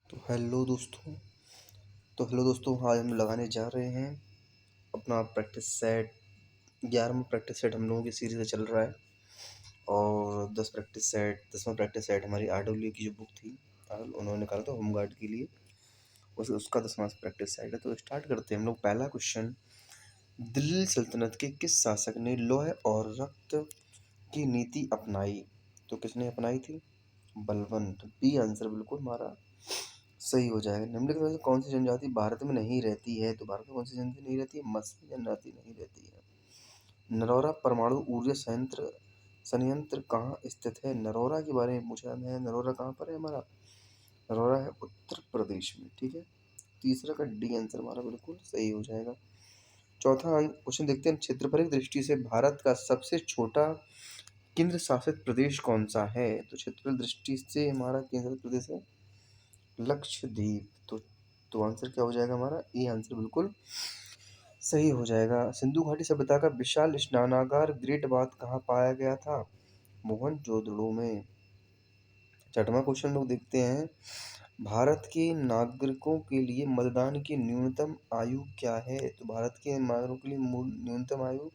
तो हेलो दोस्तों आज हम लगाने जा रहे हैं अपना प्रैक्टिस सेट। 11वां प्रैक्टिस सेट हम लोगों की सीरीज से चल रहा है और 10वां प्रैक्टिस सेट हमारी RW की जो बुक थी उन्होंने निकाला था होमगार्ड के लिए। उसका 10वां प्रैक्टिस सेट है। तो स्टार्ट करते हैं हम लोग। पहला क्वेश्चन, दिल्ली सल्तनत के किस शासक ने लौह और रक्त की नीति अपनाई? तो किसने अपनाई थी? बलवंत। बी आंसर बिल्कुल हमारा सही हो जाएगा। निम्नलिखित में से कौन सी जनजाति भारत में नहीं रहती है? तो भारत में कौन सी जनजाति नहीं रहती है? मत्स्य जनजाति नहीं रहती है। नरौरा परमाणु ऊर्जा संयंत्र कहाँ स्थित है? नरौरा के बारे में पूछा है। नरौरा कहाँ पर है हमारा? नरौरा है उत्तर प्रदेश में। ठीक है, तीसरा का डी आंसर हमारा बिल्कुल सही हो जाएगा। चौथा क्वेश्चन देखते हैं, क्षेत्रफल की दृष्टि से भारत का सबसे छोटा केंद्र शासित प्रदेश कौन सा है? तो क्षेत्रफल दृष्टि से हमारा केंद्र शासित प्रदेश है लक्षद्वीप। तो आंसर क्या हो जाएगा हमारा? ए आंसर बिल्कुल सही हो जाएगा। सिंधु घाटी सभ्यता का विशाल स्नानागार ग्रेट बाथ कहाँ पाया गया था? मोहनजोदड़ो में। छठवां क्वेश्चन लोग देखते हैं, भारत के नागरिकों के लिए मतदान की न्यूनतम आयु क्या है? तो भारत के नागरिकों के लिए न्यूनतम आयु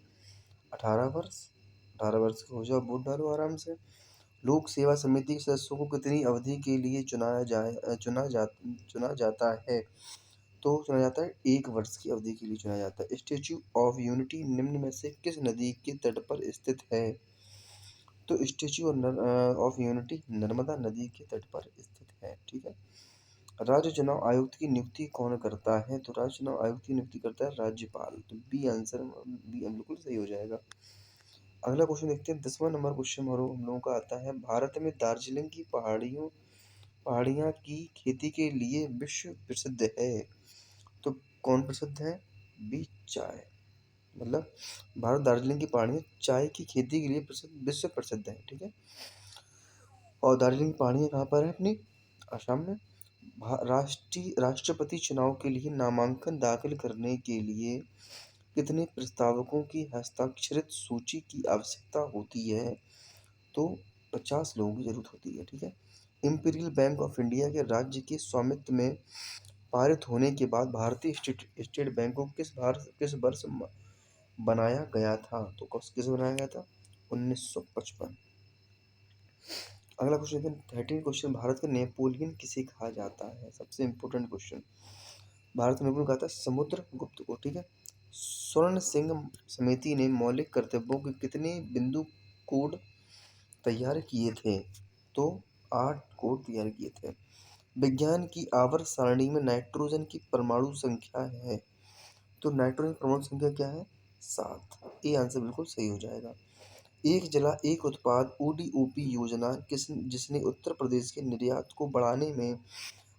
18 वर्ष। 18 वर्ष हो जाओ, वोट डालो आराम से। लोक सेवा समिति के सदस्यों को कितनी अवधि के लिए चुना जाता है? तो चुना जाता है 1 वर्ष की अवधि के लिए चुना जाता है। स्टेच्यू ऑफ यूनिटी निम्न में से किस नदी के तट पर स्थित है? तो स्टेच्यू ऑफ यूनिटी नर्मदा नदी के तट पर स्थित है। ठीक है। राज्य चुनाव आयुक्त की नियुक्ति कौन करता है? तो राज्य चुनाव आयुक्त की नियुक्ति करता है राज्यपाल। तो बी आंसर बी बिल्कुल सही हो जाएगा। अगला क्वेश्चन देखते हैं, 10वां नंबर क्वेश्चन हम लोगों का आता है, भारत में दार्जिलिंग की पहाड़ियाँ की खेती के लिए विश्व प्रसिद्ध है। तो कौन प्रसिद्ध है? बी चाय। मतलब भारत दार्जिलिंग की पहाड़ियाँ चाय की खेती के लिए विश्व प्रसिद्ध है। ठीक है, और दार्जिलिंग की पहाड़ियाँ कहाँ पर है? अपनी असम में। राष्ट्रपति चुनाव के लिए नामांकन दाखिल करने के लिए कितने प्रस्तावकों की हस्ताक्षरित सूची की आवश्यकता होती है? तो 50 लोगों की जरूरत होती है। ठीक है। इंपीरियल बैंक ऑफ इंडिया के राज्य के स्वामित्व में पारित होने के बाद भारतीय स्टेट बैंक को किस वर्ष बनाया गया था? तो किस बनाया गया था? 1955। अगला क्वेश्चन, 13 क्वेश्चन, भारत का नेपोलियन किसे कहा जाता है? सबसे इंपॉर्टेंट क्वेश्चन। भारत का नेपोलियन कहा था समुद्रगुप्त को। ठीक है। स्वर्ण सिंह समिति ने मौलिक कर्तव्यों के कितने बिंदु कोड तैयार किए थे? तो 8 कोड तैयार किए थे। विज्ञान की आवर्त सारणी में नाइट्रोजन की परमाणु संख्या है? तो नाइट्रोजन परमाणु संख्या क्या है? 7। ये आंसर बिल्कुल सही हो जाएगा। एक जिला एक उत्पाद ODOP योजना जिसने उत्तर प्रदेश के निर्यात को बढ़ाने में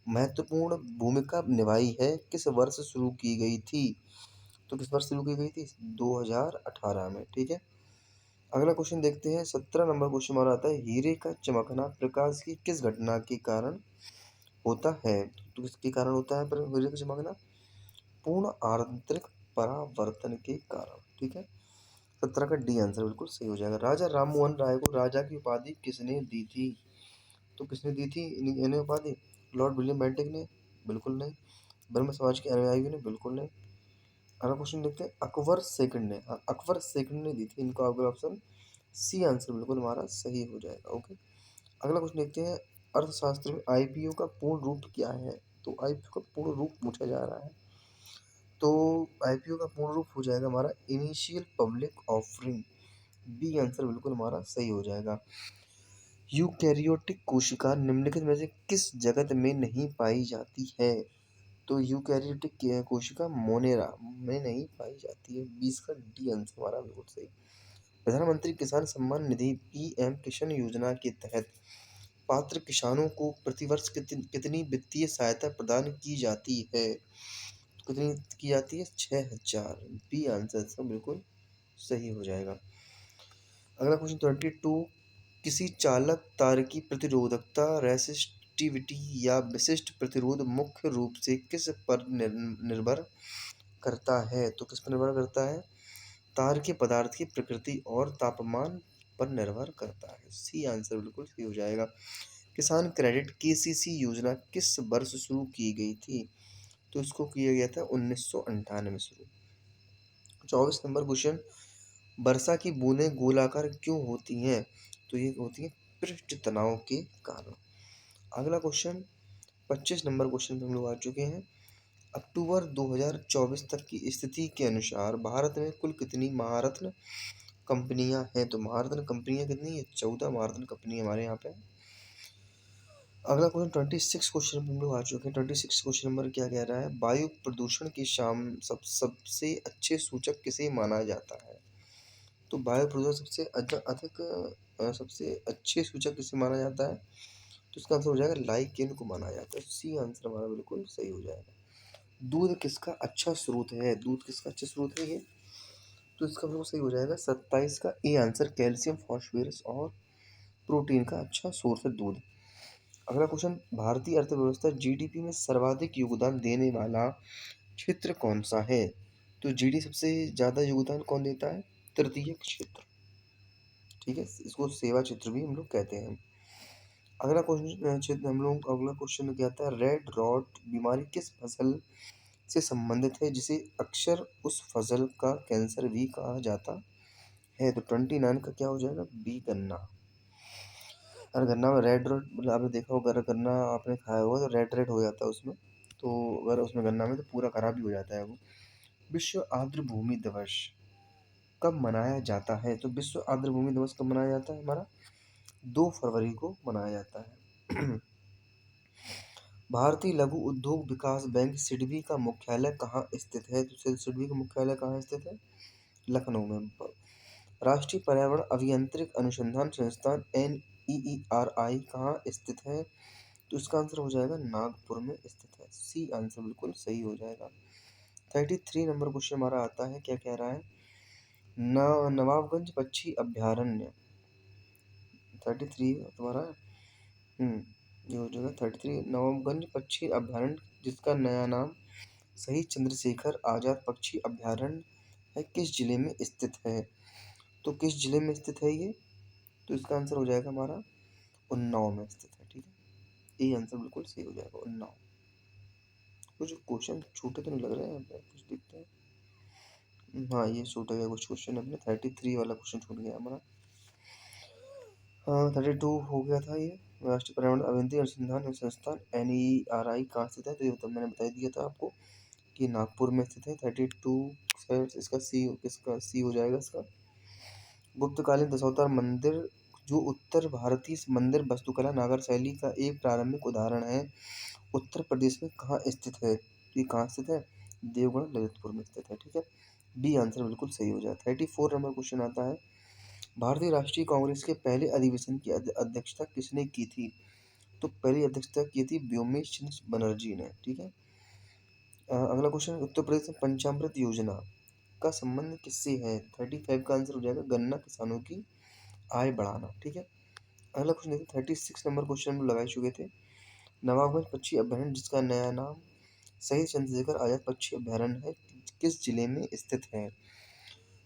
महत्वपूर्ण भूमिका निभाई है, किस वर्ष शुरू की गई थी? तो किस वर्ष शुरू की गई थी? 2018 में। ठीक है। अगला क्वेश्चन देखते हैं, 17 नंबर क्वेश्चन हमारा आता है, हीरे का चमकना प्रकाश की किस घटना के कारण होता है? तो किसके कारण होता है हीरे का चमकना? पूर्ण आंतरिक परावर्तन के कारण। ठीक है। 17 का डी आंसर बिल्कुल सही हो जाएगा। राजा राममोहन राय को राजा की उपाधि किसने दी थी? तो किसने दी थी इन्हें उपाधि? लॉर्ड विलियम बेंटिक ने? बिल्कुल नहीं। ब्रह्म समाज के अनुयायियों ने? बिल्कुल नहीं। अगला क्वेश्चन देखते हैं, अकबर सेकंड ने? हाँ, अकबर सेकंड ने दी थी इनको। अगला ऑप्शन सी आंसर बिल्कुल हमारा सही हो जाएगा। ओके। अगला क्वेश्चन देखते हैं, अर्थशास्त्र में IPO का पूर्ण रूप क्या है? तो IPO का पूर्ण रूप पूछा जा रहा है। तो IPO का पूर्ण रूप हो जाएगा हमारा initial public offering. B answer बिल्कुल हमारा सही हो जाएगा। यूकैरियोटिक कोशिका निम्नलिखित में से किस जगत में नहीं पाई जाती है? तो यूकैरियोटिक कोशिका मोनेरा में नहीं पाई जाती है। 20 का डी आंसर हमारा बिल्कुल सही। प्रधानमंत्री किसान सम्मान निधि PM किसान योजना के तहत पात्र किसानों को प्रतिवर्ष कितनी वित्तीय सहायता प्रदान की जाती है? कितनी की जाती है? 6000। बी आंसर इसका बिल्कुल सही हो जाएगा। अगला क्वेश्चन 22, किसी चालक तार की प्रतिरोधकता रेसिस्टिविटी या विशिष्ट प्रतिरोध मुख्य रूप से किस पर निर्भर करता है? तो किस पर निर्भर करता है? तार के पदार्थ की प्रकृति और तापमान पर निर्भर करता है। सी आंसर बिल्कुल सही हो जाएगा। किसान क्रेडिट केसीसी योजना किस वर्ष शुरू की गई थी? तो इसको किया गया था 1998 में शुरू। 24 नंबर क्वेश्चन, वर्षा की बूंदें गोलाकार क्यों होती हैं? तो ये होती है पृष्ठ तनाव के कारण। अगला क्वेश्चन 25 नंबर क्वेश्चन पे हम लोग आ चुके हैं। अक्टूबर 2024 तक की स्थिति के अनुसार भारत में कुल कितनी महारत्न कंपनियां हैं? तो महारत्न कंपनियां कितनी है? 14 महारत्न कंपनी हमारे यहाँ पे है। अगला क्वेश्चन 26 क्वेश्चन पे हम लोग आ चुके हैं। 26 क्वेश्चन नंबर क्या कह रहा है? वायु प्रदूषण की सबसे अच्छे सूचक किसे माना जाता है? तो वायु प्रदूषण सबसे अधिक सबसे अच्छे सूचक किसे माना जाता है? तो इसका आंसर हो जाएगा लाइकेन को माना जाता है। सी आंसर हमारा बिल्कुल सही हो जाएगा। दूध किसका अच्छा स्रोत है? दूध किसका अच्छा स्रोत है ये? तो इसका बिल्कुल सही हो जाएगा 27 का ए आंसर, कैल्शियम, फॉस्फोरस और प्रोटीन का अच्छा सोर्स है दूध। अगला क्वेश्चन, भारतीय अर्थव्यवस्था जीडीपी में सर्वाधिक योगदान देने वाला क्षेत्र कौन सा है? तो जीडी सबसे ज्यादा योगदान कौन देता है? तृतीय क्षेत्र। ठीक है, इसको सेवा क्षेत्र भी हम लोग कहते हैं। अगला क्वेश्चन क्षेत्र हम लोग अगला क्वेश्चन क्या आता है? रेड रॉट बीमारी किस फसल से संबंधित है जिसे अक्सर उस फसल का कैंसर भी कहा जाता है? तो 29 का क्या हो जाएगा? बी गन्ना। अगर गन्ना में रेड रेड मतलब आपने देखा होगा, अगर गन्ना आपने खाया होगा तो रेड रेड हो जाता है उसमें। तो अगर उसमें गन्ना में तो पूरा खराब भी हो जाता है वो। विश्व आर्द्र भूमि दिवस कब मनाया जाता है? तो विश्व आर्द्र भूमि दिवस कब मनाया जाता है हमारा? 2 फरवरी को मनाया जाता है। भारतीय लघु उद्योग विकास बैंक सिडबी का मुख्यालय कहाँ स्थित है? तो सिडबी का मुख्यालय कहाँ स्थित है? लखनऊ में। राष्ट्रीय पर्यावरण अभियांत्रिक अनुसंधान संस्थान NEERI कहाँ स्थित है? तो इसका आंसर हो जाएगा नागपुर में स्थित है। सी आंसर बिल्कुल सही हो जाएगा। 33 नंबर क्वेश्चन हमारा आता है, क्या कह रहा है? नवाबगंज पक्षी अभ्यारण्य 33 तुम्हारा ये हो जाएगा 33 नवाबगंज पक्षी अभ्यारण्य जिसका नया नाम शहीद चंद्रशेखर आजाद पक्षी अभ्यारण्य है, किस जिले में स्थित है? तो किस जिले में स्थित है ये? तो इसका आंसर हो जाएगा हमारा उन्नाव में स्थित है। ठीक है, ये आंसर बिल्कुल सही हो जाएगा, उन्नाव। कुछ क्वेश्चन छोटे तो नहीं लग रहे हैं यहाँ पे, कुछ देखते हैं। हाँ, ये छूट गया कुछ क्वेश्चन अपने, 33 वाला क्वेश्चन छूट गया हमारा। हाँ, 32 हो गया था ये। राष्ट्रीय पर्यावरण अभियांत्रिकी अनुसंधान संस्थान NERI कहाँ स्थित है? तो ये तो मैंने बता ही दिया था आपको कि नागपुर में स्थित है। 32 सर इसका सी हो जाएगा इसका। गुप्तकालीन दशावतार मंदिर जो उत्तर भारतीय मंदिर वास्तुकला नागर शैली का एक प्रारंभिक उदाहरण है, उत्तर प्रदेश में कहाँ स्थित है? तो ये कहाँ स्थित है? देवगढ़ ललितपुर में स्थित है। ठीक है, बी आंसर बिल्कुल सही हो जाए। 34 नंबर क्वेश्चन आता है, भारतीय राष्ट्रीय कांग्रेस के पहले अधिवेशन की अध्यक्षता किसने की थी? तो पहली अध्यक्षता की थी व्योमेश चंद्र बनर्जी ने। ठीक है, अगला क्वेश्चन, उत्तर प्रदेश में पंचामृत योजना का संबंध किससे है? 35 का आंसर हो जाएगा गन्ना किसानों की आय बढ़ाना। ठीक है, अगला क्वेश्चन देखिए 36 नंबर क्वेश्चन हम लगा चुके थे। नवाबगंज पक्षी अभ्यारण्य जिसका नया नाम शहीद चंद्रशेखर आजाद पक्षी अभ्यारण्य है, किस जिले में स्थित है?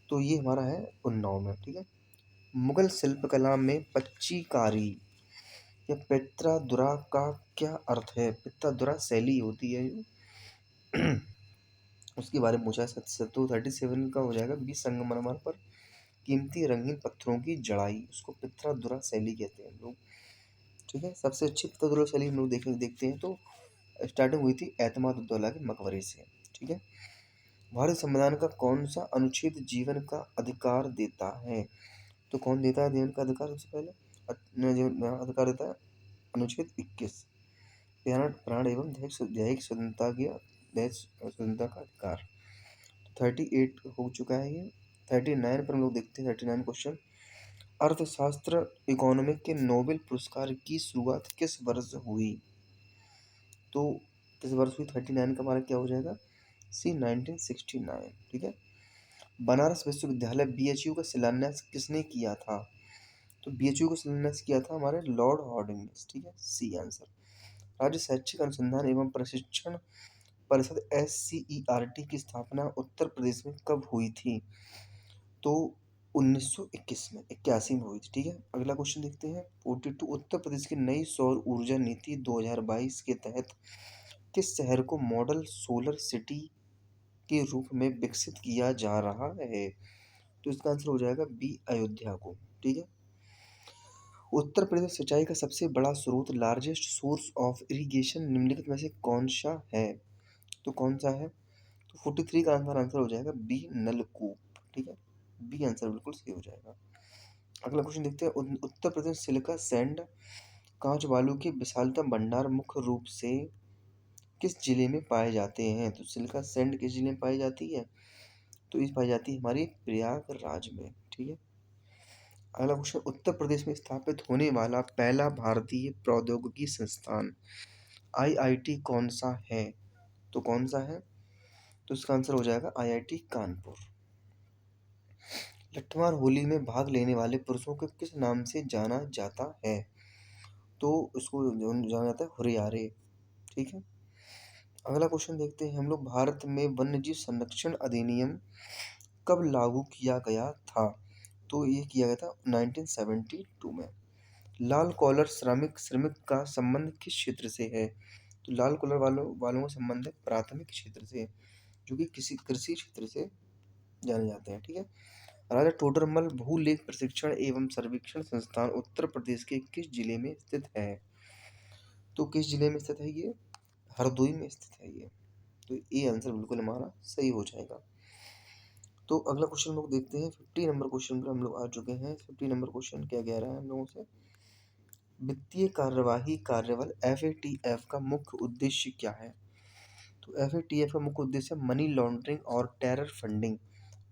तो ये हमारा है उन्नाव में। ठीक है, मुगल शिल्पकला में पच्चीकारी या पेट्रादुरा का क्या अर्थ है? पेट्रादुरा शैली होती है जो उसके बारे में पूछा है। तो 37 का हो जाएगा, 20 संगमरमर पर कीमती रंगीन पत्थरों की जड़ाई, उसको पित्रादुरा शैली कहते हैं लोग। ठीक है, सबसे अच्छी पित्रादुरा शैली हम लोग देखते हैं तो स्टार्टिंग हुई थी एतमादुद्दौला के मकबरे से। ठीक है, भारतीय संविधान का कौन सा अनुच्छेद जीवन का अधिकार देता है? तो कौन देता है जीवन का अधिकार? सबसे पहले जीवन अधिकार देता है अनुच्छेद 21, प्राण प्राण एवं दैहिक स्वतंत्रता का अधिकार। 38 हो चुका है ये। 39 पर हम लोग देखते हैं। 39 क्वेश्चन, अर्थशास्त्र इकोनॉमिक के नोबेल पुरस्कार की शुरुआत किस वर्ष हुई? तो किस वर्ष हुई? 39 का हमारा क्या हो जाएगा? सी 1969। ठीक है, बनारस विश्वविद्यालय BHU का शिलान्यास किसने किया था? तो BHU का शिलान्यास किया था हमारे लॉर्ड हार्डिंग। ठीक है, सी आंसर। राज्य शैक्षिक अनुसंधान एवं प्रशिक्षण परिषद SCERT की स्थापना उत्तर प्रदेश में कब हुई थी? तो 1921 में 81 में हुई थी, ठीक है। अगला क्वेश्चन देखते हैं 42। उत्तर प्रदेश की नई सौर ऊर्जा नीति 2022 के तहत किस शहर को मॉडल सोलर सिटी के रूप में विकसित किया जा रहा है? तो इसका आंसर हो जाएगा बी, अयोध्या को, ठीक है। उत्तर प्रदेश सिंचाई का सबसे बड़ा स्रोत, लार्जेस्ट सोर्स ऑफ इरिगेशन, निम्नलिखित में से कौन सा है? तो कौन सा है? तो 43 का आंसर हो जाएगा बी, नलकूप, ठीक है। बी आंसर बिल्कुल सही हो जाएगा। अगला क्वेश्चन देखते हैं उत्तर प्रदेश सिलिका सैंड कांच बालू के विशालतम भंडार मुख्य रूप से किस जिले में पाए जाते हैं? तो सिलिका सैंड किस जिले में पाई जाती है? तो इस पाई जाती है हमारी प्रयागराज में, ठीक है। अगला क्वेश्चन उत्तर प्रदेश में स्थापित होने वाला पहला भारतीय प्रौद्योगिकी संस्थान आईआईटी कौन सा है? तो कौन सा है? तो इसका आंसर हो जाएगा आईआईटी कानपुर। लट्ठमार होली में भाग लेने वाले पुरुषों को किस नाम से जाना जाता है? तो उसको जाना जाता है हुरियारे, ठीक है। अगला क्वेश्चन देखते हैं हम लोग, भारत में वन्यजीव संरक्षण अधिनियम कब लागू किया गया था? तो ये किया गया था 1972 में। लाल कॉलर श्रमिक श्रमिक का संबंध किस क्षेत्र से है? तो लाल कॉलर वालों का संबंध है प्राथमिक क्षेत्र से, जो कि किसी कृषि क्षेत्र से जाने जाते हैं, ठीक है। राजा टोडरमल भूलेख प्रशिक्षण एवं सर्वेक्षण संस्थान उत्तर प्रदेश के किस जिले में स्थित है? तो किस जिले में स्थित है ये? हरदोई में स्थित है ये। तो ये आंसर बिल्कुल हमारा सही हो जाएगा। तो अगला क्वेश्चन हम लोग देखते हैं 50 नंबर क्वेश्चन पर हम लोग आ चुके हैं। 50 नंबर क्वेश्चन क्या कह रहा है हम लोगों से? वित्तीय कार्यवाही कार्यबल एफएटीएफ का मुख्य उद्देश्य क्या है? तो एफएटीएफ का मुख्य उद्देश्य मनी लॉन्ड्रिंग और टेरर फंडिंग,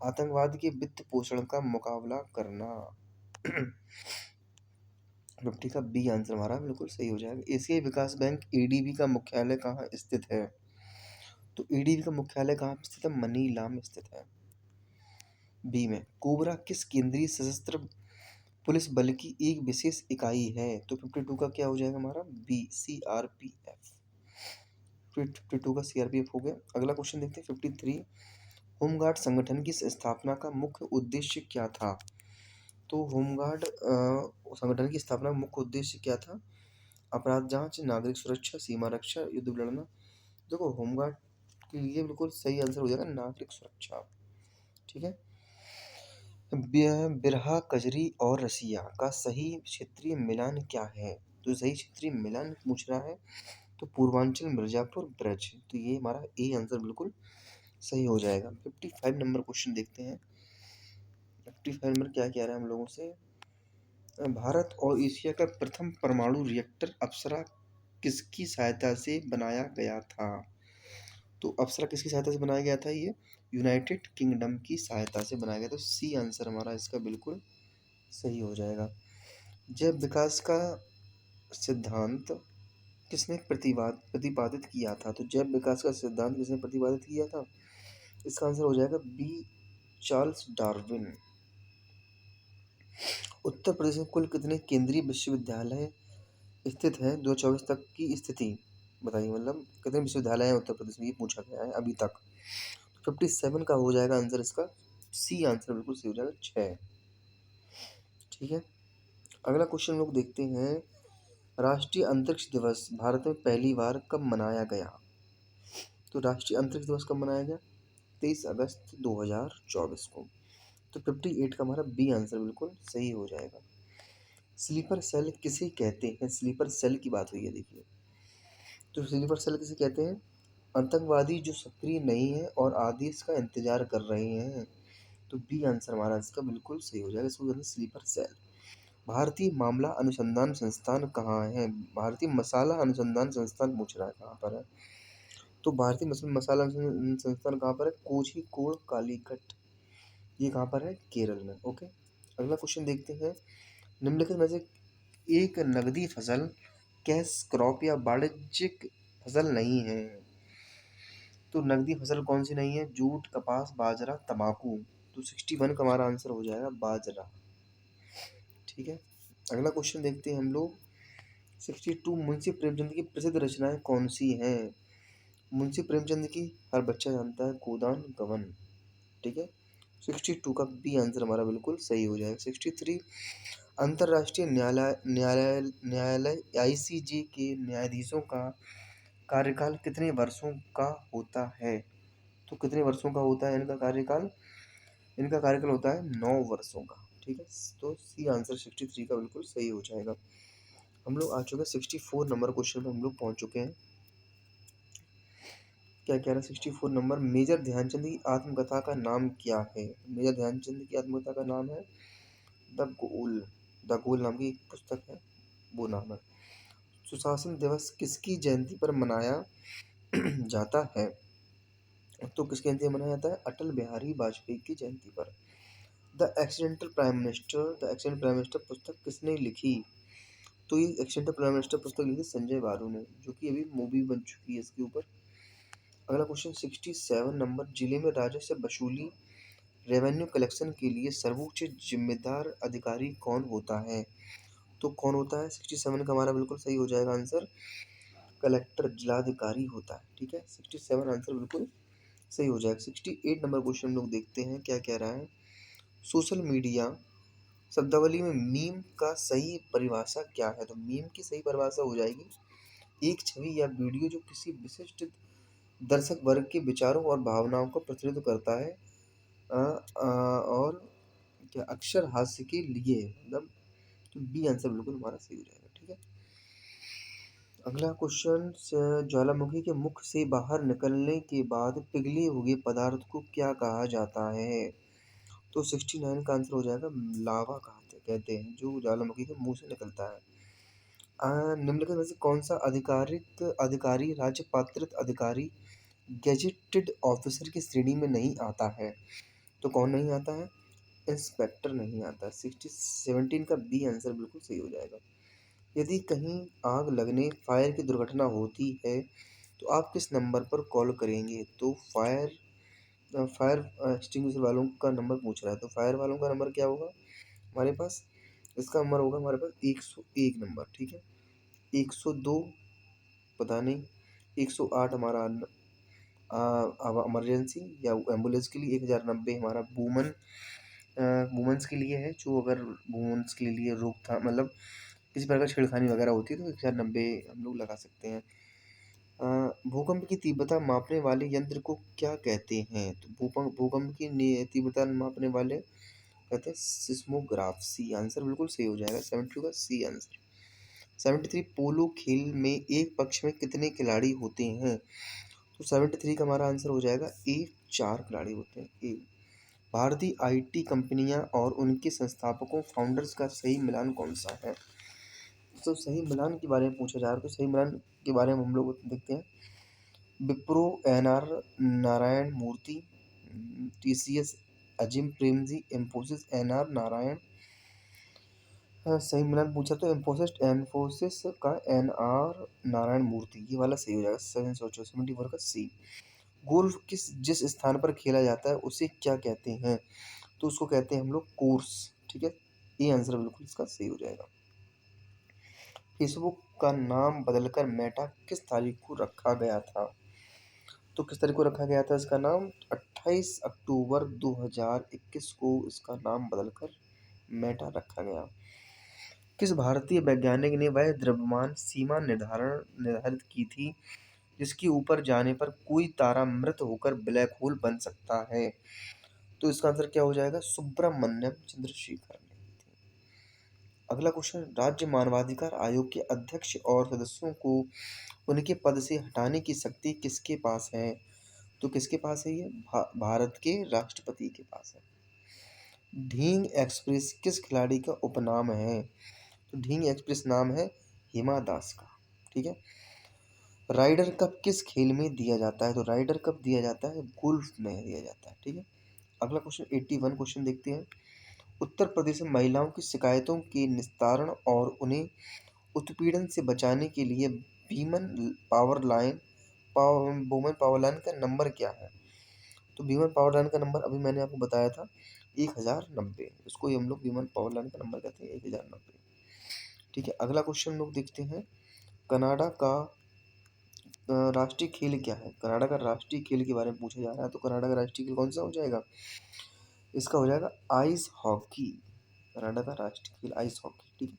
आतंकवाद के वित्त पोषण का मुकाबला करना। 50 का बी आंसर हमारा बिल्कुल सही हो जाएगा। एशियाई विकास बैंक एडीबी का मुख्यालय कहाँ स्थित है? तो एडीबी का मुख्यालय कहाँ स्थित है? मनीला में स्थित है। बी में कोबरा किस केंद्रीय सशस्त्र पुलिस बल की एक विशेष इकाई है? तो 52 का क्या हो जाएगा हमारा? B, CRPF. 52 का सीआरपीएफ हो गया। अगला क्वेश्चन देखते हैं 53। होमगार्ड संगठन की स्थापना का मुख्य उद्देश्य क्या था? तो होमगार्ड संगठन की स्थापना का मुख्य उद्देश्य क्या था? अपराध जांच, नागरिक सुरक्षा, सीमा रक्षा, युद्ध लड़ना। देखो होमगार्ड के लिए बिल्कुल सही आंसर हो जाएगा नागरिक सुरक्षा, ठीक है। बिरहा, कजरी और रसिया का सही क्षेत्रीय मिलान क्या है? तो सही क्षेत्रीय मिलान पूछ रहा है, तो पूर्वांचल, मिर्जापुर, ब्रज। तो ये हमारा ए आंसर बिल्कुल सही हो जाएगा। 55 नंबर क्वेश्चन देखते हैं। 55 नंबर क्या कह रहा है हम लोगों से? भारत और एशिया का प्रथम परमाणु रिएक्टर अप्सरा किसकी सहायता से बनाया गया था? तो अप्सरा किसकी सहायता से बनाया गया था? ये यूनाइटेड किंगडम की सहायता से बनाया गया। तो सी आंसर हमारा इसका बिल्कुल सही हो जाएगा। जैव विकास का सिद्धांत किसने प्रतिपादित किया था? तो जैव विकास का सिद्धांत किसने प्रतिपादित किया था? इसका आंसर हो जाएगा B, Charles Darwin. Uttar Pradesh में कुल कितने केंद्रीय विश्वविद्यालय स्थित हैं? 2024 तक की स्थिति बताइए, मतलब कितने विश्वविद्यालय हैं उत्तर प्रदेश में, ये पूछा गया है अभी तक। 57 का हो जाएगा आंसर इसका सी आंसर बिल्कुल सही हो जाएगा 6, ठीक है। अगला क्वेश्चन लोग देखते हैं, राष्ट्रीय अंतरिक्ष दिवस भारत में पहली बार कब मनाया गया? तो राष्ट्रीय अंतरिक्ष दिवस कब मनाया गया? 23 अगस्त 2024 को। तो 58 का हमारा बी आंसर बिल्कुल सही हो जाएगा। स्लीपर सेल किसे कहते हैं? स्लीपर सेल की बात हुई है, देखिए। तो स्लीपर सेल किसे कहते हैं? आतंकवादी जो सक्रिय नहीं है और आदेश का इंतजार कर रहे हैं। तो बी आंसर हमारा इसका बिल्कुल सही हो जाएगा। इसको कहते हैं स्लीपर सेल। भारतीय मामला अनुसंधान संस्थान कहाँ है? भारतीय मसाला अनुसंधान संस्थान पूछ रहा है कहाँ पर है? तो भारतीय मसाला अनुसंधान संस्थान कहाँ पर है? कोझीकोड कालीकट। ये कहाँ पर है? केरल में, ओके। अगला क्वेश्चन देखते हैं, निम्नलिखित में से एक नगदी फसल कैश क्रॉप या वाणिज्यिक फसल नहीं है। तो नगदी फसल कौन सी नहीं है? जूट, कपास, बाजरा, तंबाकू। तो 61 का हमारा आंसर हो जाएगा बाजरा, ठीक है। अगला क्वेश्चन देखते हैं हम लोग 62। मुंशी प्रेमचंद की प्रसिद्ध रचनाएं कौन सी हैं? मुंशी प्रेमचंद की हर बच्चा जानता है गोदान गबन, ठीक है। 62 का बी आंसर हमारा बिल्कुल सही हो जाएगा। 63 अंतर्राष्ट्रीय न्यायालय न्यायालय न्यायालय आईसीजे के न्यायाधीशों का कार्यकाल कितने वर्षों का होता है? तो कितने वर्षों का होता है इनका कार्यकाल? इनका कार्यकाल होता है 9 वर्षों का। ठीक है, तो सी आंसर 63 का बिल्कुल सही हो जाएगा। हम लोग आ चुके हैं 64 नंबर क्वेश्चन में हम लोग पहुंच चुके हैं। क्या कह रहा है 64 नंबर, मेजर ध्यानचंद की आत्मकथा का नाम क्या है? मेजर ध्यानचंद की आत्मकथा का नाम है द गोल। द गोल नाम की एक पुस्तक है, वो नाम है। सुशासन दिवस किसकी जयंती पर मनाया जाता है? तो किसकी जयंती पर मनाया जाता है? अटल बिहारी वाजपेयी की जयंती पर। The accidental prime minister, the accidental prime minister पुस्तक किसने लिखी? तो ये एक्सीडेंटल प्राइम मिनिस्टर पुस्तक लिखी संजय बारू ने, जो कि अभी मूवी बन चुकी है इसके ऊपर। अगला क्वेश्चन 67 नंबर, जिले में राजस्व वसूली रेवेन्यू कलेक्शन के लिए सर्वोच्च जिम्मेदार अधिकारी कौन होता है? तो कौन होता है? 67 का हमारा बिल्कुल सही हो जाएगा आंसर, कलेक्टर जिलाधिकारी होता है। ठीक है, 67 आंसर बिल्कुल सही हो जाएगा। 68 नंबर क्वेश्चन हम लोग देखते हैं क्या कह रहा है। सोशल मीडिया शब्दावली में मीम का सही परिभाषा क्या है? तो मीम की सही परिभाषा हो जाएगी एक छवि या वीडियो जो किसी विशिष्ट दर्शक वर्ग के विचारों और भावनाओं का प्रतिनिधित्व करता है, और क्या अक्षर हास्य के लिए, मतलब तो बी आंसर बिल्कुल हमारा सही हो जाएगा। ठीक है, अगला क्वेश्चन, ज्वालामुखी के मुख से बाहर निकलने के बाद पिघले हुए पदार्थ को क्या कहा जाता है? तो 69 का आंसर हो जाएगा लावा कहते हैं जो ज्वालामुखी के मुंह से निकलता है। निम्नलिखित में से कौन सा आधिकारिक अधिकारी राज्य पात्रित अधिकारी गेजेटेड ऑफिसर की श्रेणी में नहीं आता है? तो कौन नहीं आता है? इंस्पेक्टर नहीं आता। 17 का बी आंसर बिल्कुल सही हो जाएगा। यदि कहीं आग लगने फायर की दुर्घटना होती है तो आप किस नंबर पर कॉल करेंगे? तो फायर एक्सटिंग्विशर वालों का नंबर पूछ रहा है, तो फायर वालों का नंबर क्या होगा हमारे पास? इसका नंबर होगा हमारे पास 101 नंबर। ठीक है, 102 पता नहीं, 108 हमारा इमरजेंसी या एम्बुलेंस के लिए, 1090 हमारा वुमेन्स के लिए है, जो अगर वुमेन्स के लिए रोकथाम मतलब किसी प्रकार छेड़खानी वगैरह होती है तो 1090 हम लोग लगा सकते हैं। भूकंप की तीव्रता मापने वाले यंत्र को क्या कहते हैं? तो भूकंप की तीव्रता मापने वाले कहते हैं सिस्मोग्राफ। सी आंसर बिल्कुल सही हो जाएगा, 72 का सी आंसर। 73 पोलो खेल में एक पक्ष में कितने खिलाड़ी होते हैं? तो 73 का हमारा आंसर हो जाएगा ए, 4 खिलाड़ी होते हैं ए। भारतीय आईटी कंपनियां और उनके संस्थापकों फाउंडर्स का सही मिलान कौन सा है? तो सही मिलान के बारे में पूछा जा रहा है, तो सही मिलान के बारे में हम लोग देखते हैं। विप्रो एनआर नारायण मूर्ति, टीसीएस अजिम प्रेमजी, इन्फोसिस एनआर नारायण। सही मिलान पूछा तो इन्फोसिस का एनआर नारायण मूर्ति, ये वाला सही हो जाएगा। 74 का सी। गोल्फ जिस स्थान पर खेला जाता है उसे क्या कहते हैं? तो उसको कहते हैं हम लोग कोर्स। ठीक है, ये आंसर बिल्कुल इसका सही हो जाएगा। फेसबुक का नाम बदलकर मेटा किस तारीख को रखा गया था? तो किस तारीख को रखा गया था इसका नाम? 28 अक्टूबर 2021 को इसका नाम बदलकर मेटा रखा गया। किस भारतीय वैज्ञानिक ने वह द्रव्यमान सीमा निर्धारित की थी जिसके ऊपर जाने पर कोई तारा मृत होकर ब्लैक होल बन सकता है? तो इसका आंसर क्या हो जाएगा? सुब्रमण्यम चंद्रशेखर ने। अगला क्वेश्चन, राज्य मानवाधिकार आयोग के अध्यक्ष और सदस्यों को उनके पद से हटाने की शक्ति किसके पास है? तो किसके पास है ये? भारत के राष्ट्रपति के पास है। ढींग एक्सप्रेस किस खिलाड़ी का उपनाम है? तो ढींग एक्सप्रेस नाम है हिमा दास का। ठीक है, राइडर कप किस खेल में दिया जाता है? तो राइडर कप दिया जाता है गोल्फ में दिया जाता है। ठीक है, अगला क्वेश्चन 81 क्वेश्चन देखते हैं। उत्तर प्रदेश में महिलाओं की शिकायतों के निस्तारण और उन्हें उत्पीड़न से बचाने के लिए वुमेन पावर लाइन का नंबर क्या है? तो वीमेन पावर लाइन का नंबर अभी मैंने आपको बताया था 1090, इसको ही हम लोग वीमेन पावर लाइन का नंबर कहते हैं 1090। ठीक है, अगला क्वेश्चन लोग देखते हैं। कनाडा का राष्ट्रीय खेल क्या है? कनाडा का राष्ट्रीय खेल के बारे में पूछा जा रहा है, तो कनाडा का राष्ट्रीय खेल कौन सा हो जाएगा? इसका हो जाएगा आइस हॉकी। कनाडा का राष्ट्रीय खेल आइस हॉकी, ठीक है।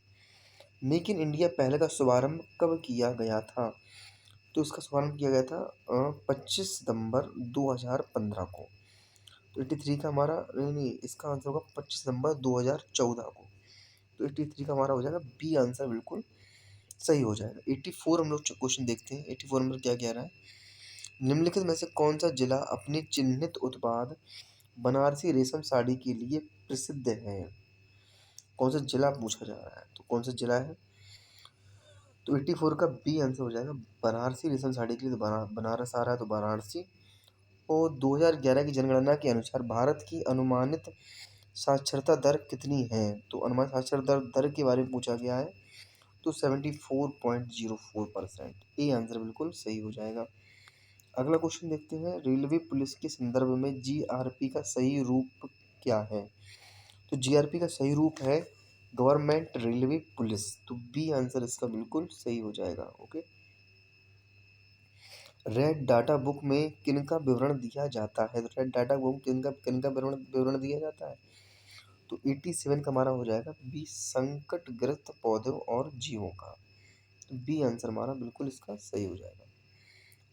मेक इन इंडिया पहले का शुभारंभ कब किया गया था? तो इसका शुभारंभ किया गया था 25 सितंबर 2015 को। तो 83 का हमारा नहीं, इसका आंसर होगा 25 सितंबर 2014 को। तो 83 का हमारा हो जाएगा बी आंसर, बिल्कुल सही हो जाएगा। 84 हम लोग क्वेश्चन देखते हैं। 84 नंबर क्या कह रहा है? निम्नलिखित में से कौन सा जिला अपने चिन्हित उत्पाद बनारसी रेशम साड़ी के लिए प्रसिद्ध है? कौन सा जिला पूछा जा रहा है, तो कौन सा जिला है? तो 84 का बी आंसर हो जाएगा बनारसी रेशम साड़ी के लिए। तो बनारस आ रहा है, तो वाराणसी। और 2011 की जनगणना के अनुसार भारत की अनुमानित साक्षरता दर कितनी है? तो अनुमानित साक्षरता दर के बारे में पूछा गया है। तो 74.04%। ए आंसर बिल्कुल सही हो जाएगा। अगला क्वेश्चन देखते हैं। रेलवे पुलिस के संदर्भ में जीआरपी का सही रूप क्या है? तो जीआरपी का सही रूप है गवर्नमेंट रेलवे पुलिस। तो बी आंसर इसका बिल्कुल सही हो जाएगा। ओके। रेड डाटा बुक में किनका विवरण दिया जाता है? तो रेड डाटा बुक किनका किनका विवरण विवरण दिया जाता है? तो 87 का हमारा हो जाएगा बी, संकटग्रस्त पौधों और जीवों का। तो बी आंसर हमारा बिल्कुल इसका सही हो जाएगा।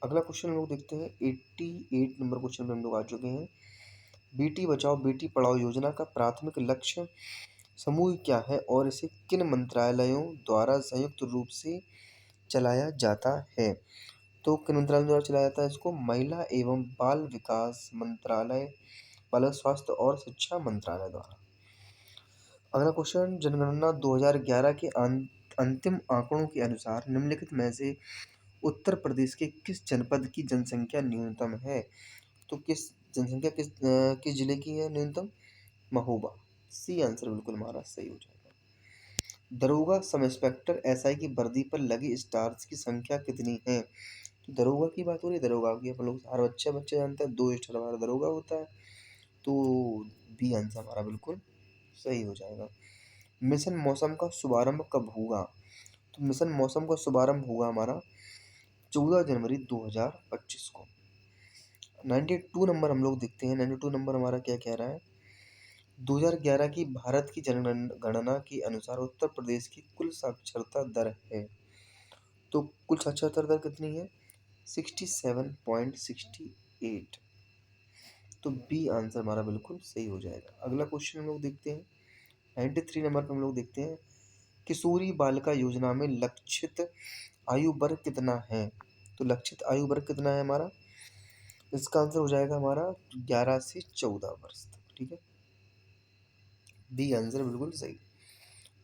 अगला क्वेश्चन हम लोग देखते हैं। 88 नंबर क्वेश्चन पे हम लोग आ चुके हैं। बेटी बचाओ बेटी पढ़ाओ योजना का प्राथमिक लक्ष्य समूह क्या है और इसे किन मंत्रालयों द्वारा संयुक्त रूप से चलाया जाता है? तो किन मंत्रालयों द्वारा चलाया जाता है इसको? महिला एवं बाल विकास मंत्रालय, बाल स्वास्थ्य और शिक्षा मंत्रालय द्वारा। अगला क्वेश्चन। जनगणना 2011 के अंतिम आंकड़ों के अनुसार निम्नलिखित में से उत्तर प्रदेश के किस जनपद की जनसंख्या न्यूनतम है? तो किस जिले की है न्यूनतम? महोबा। सी आंसर बिल्कुल हमारा सही हो जाएगा। दरोगा सब इंस्पेक्टर एसआई की वर्दी पर लगे स्टार्स की संख्या कितनी है? तो दरोगा की बात हो रही है। दरोगा की अपन लोग हर बच्चे बच्चे जानते हैं 2 स्टार हमारा दरोगा होता है। तो बी आंसर हमारा बिल्कुल सही हो जाएगा। मिशन मौसम का शुभारंभ कब हुआ? तो मिशन मौसम का शुभारंभ हुआ हमारा 14 जनवरी 2025 को। 92 नंबर हम लोग देखते हैं। 92 नंबर हमारा क्या कह रहा है? 2011 की भारत की जनगणना के अनुसार उत्तर प्रदेश की कुल साक्षरता दर है। तो कुल साक्षरता दर कितनी है? 67.68। तो बी आंसर हमारा बिल्कुल सही हो जाएगा। अगला क्वेश्चन हम लोग देखते हैं। 93 नंबर पर हम लोग देखते हैं। किशोरी बालिका योजना में लक्षित आयु वर्ग कितना है? तो लक्षित आयु वर्ग कितना है हमारा? इसका आंसर हो जाएगा हमारा 11 से 14 वर्ष तक, ठीक है। बी आंसर बिल्कुल सही।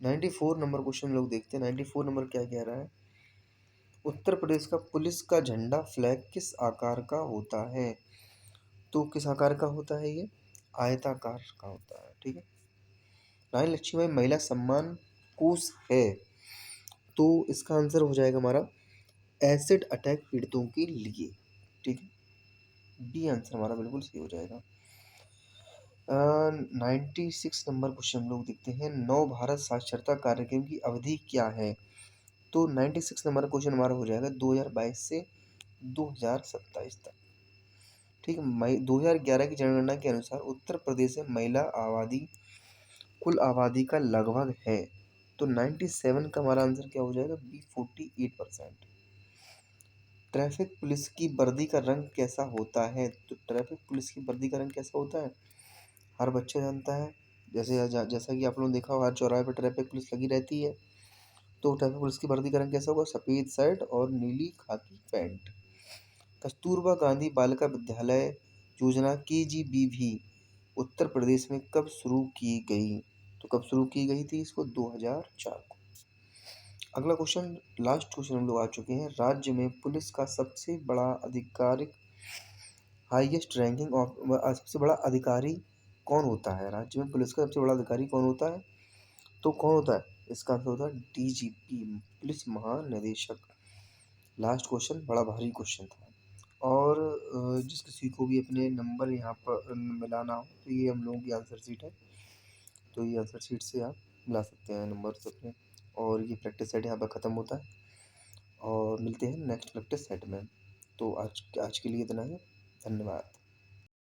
94 नंबर क्वेश्चन हम लोग देखते हैं। 94 नंबर क्या कह रहा है? उत्तर प्रदेश का पुलिस का झंडा फ्लैग किस आकार का होता है? तो किस आकार का होता है ये? आयताकार का होता है, ठीक है। रानी लक्ष्मीबाई महिला सम्मान कोष है। तो इसका आंसर हो जाएगा हमारा एसिड अटैक पीड़ितों के लिए, ठीक है। बी आंसर हमारा बिल्कुल सही हो जाएगा। 96 नंबर क्वेश्चन हम लोग देखते हैं। नव भारत साक्षरता कार्यक्रम की अवधि क्या है? तो 96 नंबर क्वेश्चन हमारा हो जाएगा 2022 से 2027 तक, ठीक है। 2011 की जनगणना के अनुसार उत्तर प्रदेश में महिला आबादी कुल आबादी का लगभग है। तो 97 का हमारा आंसर क्या हो जाएगा? बी 48%। ट्रैफिक पुलिस की वर्दी का रंग कैसा होता है? तो ट्रैफिक पुलिस की वर्दी का रंग कैसा होता है? हर बच्चा जानता है। जैसा कि आप लोगों ने देखा हो, हर चौराहे पर ट्रैफिक पुलिस लगी रहती है। तो ट्रैफिक पुलिस की वर्दी का रंग कैसा होगा? सफ़ेद शर्ट और नीली खाकी पैंट। कस्तूरबा गांधी बालिका विद्यालय योजना KGBV उत्तर प्रदेश में कब शुरू की गई? तो कब शुरू की गई थी इसको? 2004 को। अगला क्वेश्चन, लास्ट क्वेश्चन हम लोग आ चुके हैं। राज्य में पुलिस का सबसे बड़ा आधिकारिक हाईएस्ट रैंकिंग ऑफ सबसे बड़ा अधिकारी कौन होता है? राज्य में पुलिस का सबसे बड़ा अधिकारी कौन होता है? तो कौन होता है? इसका आंसर होता है DGP, पुलिस महानिदेशक। लास्ट क्वेश्चन बड़ा भारी क्वेश्चन था। और जिस किसी को भी अपने नंबर यहाँ पर मिलाना हो तो ये हम लोगों की आंसर शीट है। तो ये आंसर शीट से आप मिला सकते हैं नंबर्स अपने। और ये प्रैक्टिस सेट यहाँ पर ख़त्म होता है और मिलते हैं नेक्स्ट प्रैक्टिस सेट में। तो आज आज के लिए इतना ही। धन्यवाद।